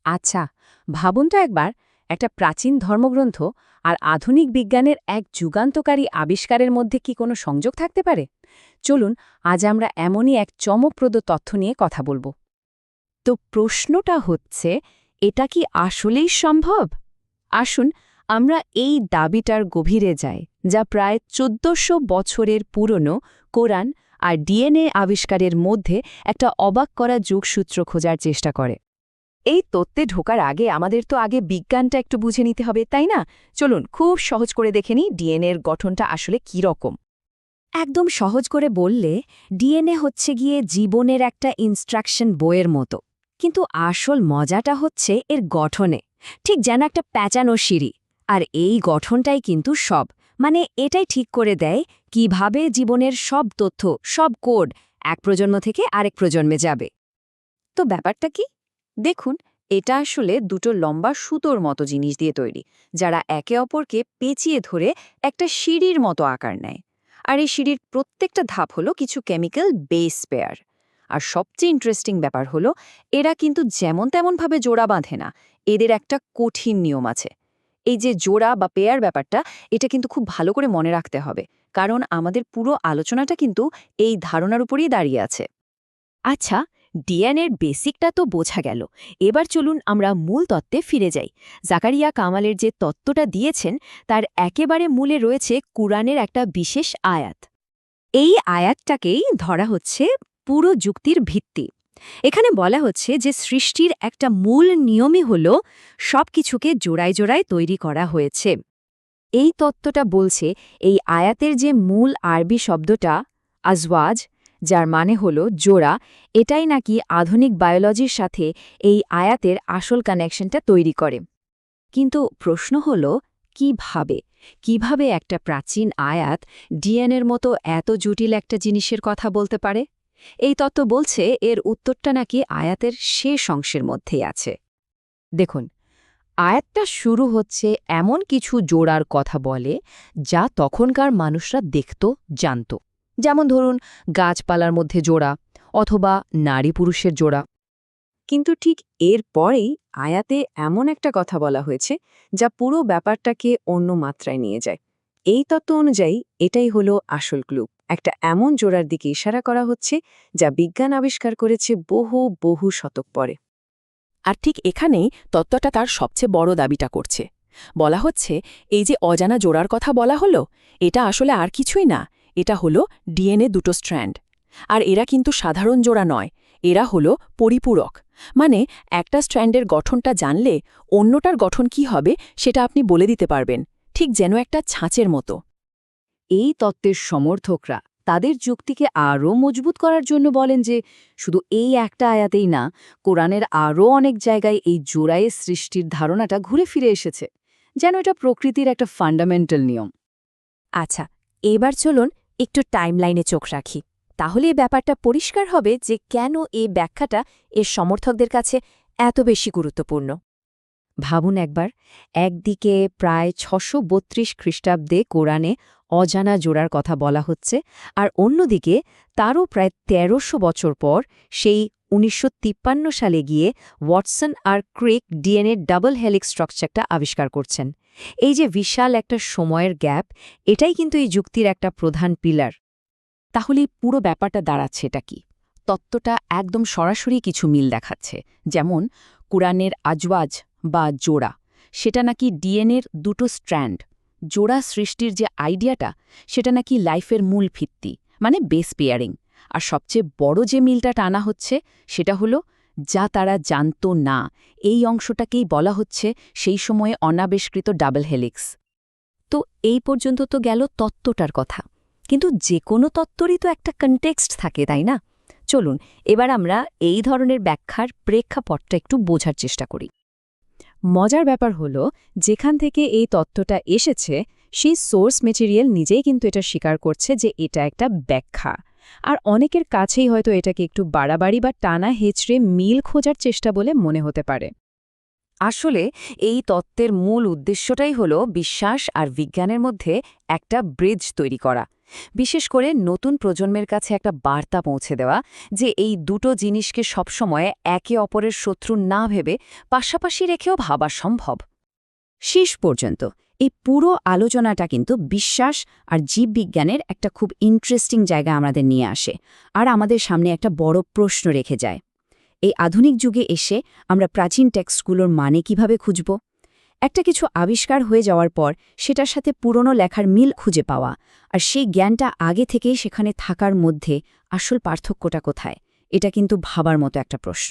আচ্ছা, ভাবুন তো একবার, একটা প্রাচীন ধর্মগ্রন্থ আর আধুনিক বিজ্ঞানের এক যুগান্তকারী আবিষ্কারের মধ্যে কি কোনো সংযোগ থাকতে পারে? চলুন, আজ আমরা এমনই এক চমকপ্রদ তথ্য নিয়ে কথা বলবো। তো প্রশ্নটা হচ্ছে, এটা কি আসলেই সম্ভব? আসুন আমরা এই দাবিটার গভীরে যাই, যা প্রায় ১৪০০ বছরের পুরনো কোরআন আর ডিএনএ আবিষ্কারের মধ্যে একটা অবাক করা যোগসূত্র খোঁজার চেষ্টা করে। এই তত্ত্বে ঢোকার আগে আমাদের তো আগে বিজ্ঞানটা একটু বুঝে নিতে হবে, তাই না? চলুন খুব সহজ করে দেখে নিই ডিএনএর গঠনটা আসলে কী রকম। একদম সহজ করে বললে, ডিএনএ হচ্ছে গিয়ে জীবনের একটা ইনস্ট্রাকশন বইয়ের মতো। কিন্তু আসল মজাটা হচ্ছে এর গঠনে, ঠিক যেন একটা প্যাঁচানো সিঁড়ি। আর এই গঠনটাই কিন্তু সব, মানে এটাই ঠিক করে দেয় কিভাবে জীবনের সব তথ্য, সব কোড এক প্রজন্ম থেকে আরেক প্রজন্মে যাবে। তো ব্যাপারটা কি? দেখুন, এটা আসলে দুটো লম্বা সুতোর মতো জিনিস দিয়ে তৈরি, যারা একে অপরকে পেঁচিয়ে ধরে একটা সিঁড়ির মতো আকার নেয়। আর এই সিঁড়ির প্রত্যেকটা ধাপ হলো কিছু কেমিক্যাল বেস পেয়ার। আর সবচেয়ে ইন্টারেস্টিং ব্যাপার হলো, এরা কিন্তু যেমন তেমনভাবে জোড়া বাঁধে না, এদের একটা কঠিন নিয়ম আছে। এই যে জোড়া বা পেয়ার ব্যাপারটা, এটা কিন্তু খুব ভালো করে মনে রাখতে হবে, কারণ আমাদের পুরো আলোচনাটা কিন্তু এই ধারণার উপরেই দাঁড়িয়ে আছে। আচ্ছা, ডিএনএর বেসিকটা তো বোঝা গেল। এবার চলুন আমরা মূল তত্ত্বে ফিরে যাই। জাকারিয়া কামালের যে তত্ত্বটা দিয়েছেন, তার একেবারে মূলে রয়েছে কুরআনের একটা বিশেষ আয়াত। এই আয়াতটাকেই ধরা হচ্ছে পুরো যুক্তির ভিত্তি। এখানে বলা হচ্ছে যে সৃষ্টির একটা মূল নিয়মই হল সবকিছুকে জোড়ায় জোড়ায় তৈরি করা হয়েছে। এই তত্ত্বটা বলছে এই আয়াতের যে মূল আরবি শব্দটা আজওয়াজ, যার মানে হল জোড়া, এটাই নাকি আধুনিক বায়োলজির সাথে এই আয়াতের আসল কানেকশনটা তৈরি করে। কিন্তু প্রশ্ন হল, কিভাবে একটা প্রাচীন আয়াত ডিএনএর মতো এত জটিল একটা জিনিসের কথা বলতে পারে? এই তত্ত্ব বলছে এর উত্তরটা নাকি আয়াতের শেষ অংশের মধ্যেই আছে। দেখুন, আয়াতটা শুরু হচ্ছে এমন কিছু জোড়ার কথা বলে, যা তখনকার মানুষরা দেখত, জানত। যেমন ধরুন, গাছপালার মধ্যে জোড়া অথবা নারী পুরুষের জোড়া। কিন্তু ঠিক এর পরেই আয়াতে এমন একটা কথা বলা হয়েছে যা পুরো ব্যাপারটাকে অন্য মাত্রায় নিয়ে যায়। এই তত্ত্ব অনুযায়ী এটাই হলো আসল ক্লু। একটা এমন জোড়ার দিকে ইশারা করা হচ্ছে যা বিজ্ঞান আবিষ্কার করেছে বহু বহু শতক পরে। আর ঠিক এখানেই তত্ত্বটা তার সবচেয়ে বড় দাবিটা করছে। বলা হচ্ছে, এই যে অজানা জোড়ার কথা বলা হলো, এটা আসলে আর কিছুই না, এটা হলো ডিএনএ দুটো স্ট্র্যান্ড। আর এরা কিন্তু সাধারণ জোড়া নয়, এরা হলো পরিপূরক। মানে একটা স্ট্র্যান্ডের গঠনটা জানলে অন্যটার গঠন কি হবে সেটা আপনি বলে দিতে পারবেন, ঠিক যেন একটা ছাঁচের মতো। এই তত্ত্বের সমর্থকরা তাদের যুক্তিকে আরও মজবুত করার জন্য বলেন যে শুধু এই একটা আয়াতেই না, কোরআনের আরও অনেক জায়গায় এই জোড়ায়ে সৃষ্টির ধারণাটা ঘুরে ফিরে এসেছে, যেন এটা প্রকৃতির একটা ফান্ডামেন্টাল নিয়ম। আচ্ছা, এবার চলুন একটু টাইমলাইনে চোখ রাখি। তাহলে এই ব্যাপারটা পরিষ্কার হবে যে কেন এই ব্যাখ্যাটা এর সমর্থকদের কাছে এত বেশি গুরুত্বপূর্ণ। ভাবুন একবার, একদিকে প্রায় ৬৩২ খ্রিস্টাব্দে কোরআনে অজানা জোড়ার কথা বলা হচ্ছে, আর অন্যদিকে তারও প্রায় ১৩০০ বছর পর সেই ১৯৫৩ সালে গিয়ে ওয়াটসন আর ক্রিক ডিএনএ ডাবল হেলিক্স স্ট্রাকচারটা আবিষ্কার করছেন। এই যে বিশাল একটা সময়ের গ্যাপ, এটাই কিন্তু এই যুক্তির একটা প্রধান পিলার। তাহলে পুরো ব্যাপারটা দাঁড়াচ্ছে এটা কি? তত্ত্বটা একদম সরাসরি কিছু মিল দেখাচ্ছে। যেমন কুরআনের আজওয়াজ বা জোড়া, সেটা নাকি ডিএনএর দুটো স্ট্র্যান্ড। জোড়া সৃষ্টির যে আইডিয়াটা, সেটা নাকি লাইফের মূল ভিত্তি, মানে বেস পেয়ারিং। আর সবচেয়ে বড় যে মিলটা টানা হচ্ছে, সেটা হলো যা তারা জানত না, এই অংশটাকেই বলা হচ্ছে সেই সময়ে অনাবিষ্কৃত ডাবল হেলিক্স। তো এই পর্যন্ত তো গেল তত্ত্বটার কথা, কিন্তু যে কোনো তত্ত্বরই তো একটা কনটেক্সট থাকে, তাই না? চলুন এবার আমরা এই ধরনের ব্যাখ্যার প্রেক্ষাপটটা একটু বোঝার চেষ্টা করি। মজার ব্যাপার হলো, যেখান থেকে এই তত্ত্বটা এসেছে, সেই সোর্স মেটেরিয়াল নিজেই কিন্তু এটা স্বীকার করছে যে এটা একটা ব্যাখ্যা। আর অনেকের কাছেই হয়তো এটাকে একটু বাড়াবাড়ি বা টানা হেঁচড়ে মিল খোঁজার চেষ্টা বলে মনে হতে পারে। আসলে এই তত্ত্বের মূল উদ্দেশ্যটাই হলো বিশ্বাস আর বিজ্ঞানের মধ্যে একটা ব্রিজ তৈরি করা, বিশেষ করে নতুন প্রজন্মের কাছে একটা বার্তা পৌঁছে দেওয়া যে এই দুটো জিনিসকে সবসময় একে অপরের শত্রু না ভেবে পাশাপাশি রেখেও ভাবা সম্ভব। শেষ পর্যন্ত এই পুরো আলোচনাটা কিন্তু বিশ্বাস আর জীববিজ্ঞানের একটা খুব ইন্টারেস্টিং জায়গা আমাদের নিয়ে আসে, আর আমাদের সামনে একটা বড় প্রশ্ন রেখে যায়। এই আধুনিক যুগে এসে আমরা প্রাচীন টেক্সটগুলোর মানে কিভাবে খুঁজব? একটা কিছু আবিষ্কার হয়ে যাওয়ার পর সেটার সাথে পুরনো লেখার মিল খুঁজে পাওয়া, আর সেই জ্ঞানটা আগে থেকেই সেখানে থাকার মধ্যে আসল পার্থক্যটা কোথায়, এটা কিন্তু ভাবার মতো একটা প্রশ্ন।